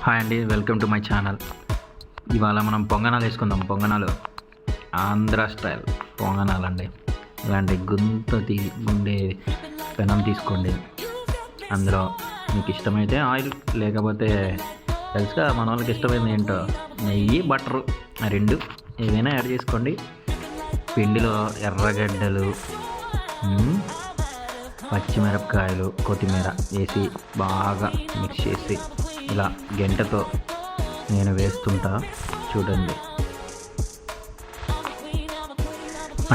Hi అండి, welcome to my channel. ఇవాళ మనం పొంగనాలు వేసుకుందాం. పొంగనాలు ఆంధ్ర స్టైల్ పొంగనాలు అండి. ఇలాంటి గుండె పెనం తీసుకోండి. అందులో మీకు ఇష్టమైతే ఆయిల్, లేకపోతే తెలుసుగా మన వాళ్ళకి ఇష్టమైంది ఏంటో నెయ్యి, బటరు రెండు ఏదైనా యాడ్ చేసుకోండి. పిండిలో ఎర్రగడ్డలు, పచ్చిమిరపకాయలు, కొత్తిమీర వేసి బాగా మిక్స్ చేసి ఇలా గంటతో నేను వేస్తుంటా. చూడండి,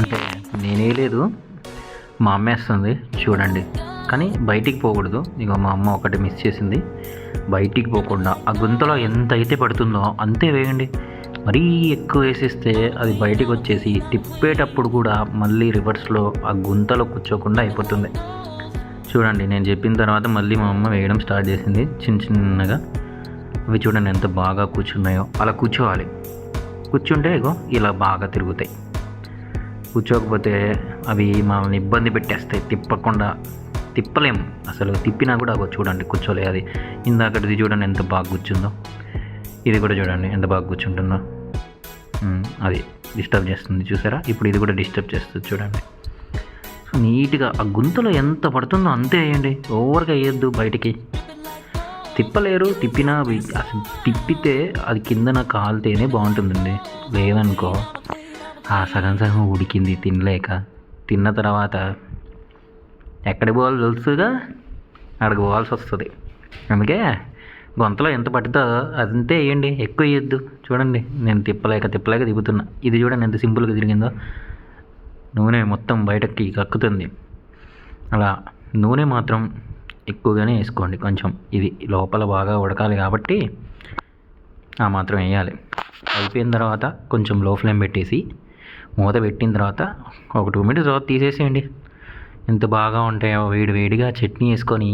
అంటే నేనే లేదు, మా అమ్మ వేస్తుంది చూడండి. కానీ బయటికి పోకూడదు. ఇక మా అమ్మ ఒకటి మిస్ చేసింది. బయటికి పోకుండా ఆ గుంతలో ఎంత అయితే పడుతుందో అంతే వేయండి. మరీ ఎక్కువ వేసేస్తే అది బయటికి వచ్చేసి తిప్పేటప్పుడు కూడా మళ్ళీ రివర్స్లో ఆ గుంతలో కూర్చోకుండా అయిపోతుంది. చూడండి, నేను చెప్పిన తర్వాత మళ్ళీ మా అమ్మ వేయడం స్టార్ట్ చేసింది చిన్న చిన్నగా. అవి చూడండి ఎంత బాగా కూర్చున్నాయో. అలా కూర్చోవాలి. కూర్చుంటే ఇగో ఇలా బాగా తిరుగుతాయి. కూర్చోకపోతే అవి మనల్ని ఇబ్బంది పెట్టేస్తాయి. తిప్పలేము అసలు. తిప్పినా కూడా అగో చూడండి కూర్చోలే. అది ఇందాకటిది చూడండి ఎంత బాగా కూర్చుందో. ఇది కూడా చూడండి ఎంత బాగా కూర్చుంటుందో. అది డిస్టర్బ్ చేస్తుంది చూసారా. ఇప్పుడు ఇది కూడా డిస్టర్బ్ చేస్తుంది చూడండి. నీట్గా ఆ గుంతలో ఎంత పడుతుందో అంతే వేయండి. ఓవర్గా వేయద్దు. బయటికి తిప్పలేరు. తిప్పినా అసలు తిప్పితే అది కిందన కాలితేనే బాగుంటుందండి. లేదనుకో ఆ సగం ఉడికింది తినలేక. తిన్న తర్వాత ఎక్కడికి పోవాలి తెలుసుగా, అక్కడికి పోవాల్సి వస్తుంది. అందుకే గొంతలో ఎంత పడుతుందో అదంతే వేయండి. ఎక్కువ వేయద్దు. చూడండి నేను తిప్పలేక తిప్పుతున్నా. ఇది చూడండి ఎంత సింపుల్గా తిరిగిందో. నూనె మొత్తం బయటకి కక్కుతుంది. అలా నూనె మాత్రం ఎక్కువగానే వేసుకోండి. కొంచెం ఇది లోపల బాగా ఉడకాలి కాబట్టి ఆ మాత్రం వేయాలి. అయిపోయిన తర్వాత కొంచెం లో ఫ్లేమ్ పెట్టేసి మూత పెట్టిన తర్వాత ఒక 2 minutes తర్వాత తీసేసేయండి. ఎంత బాగా ఉంటాయో. వేడిగా చట్నీ వేసుకొని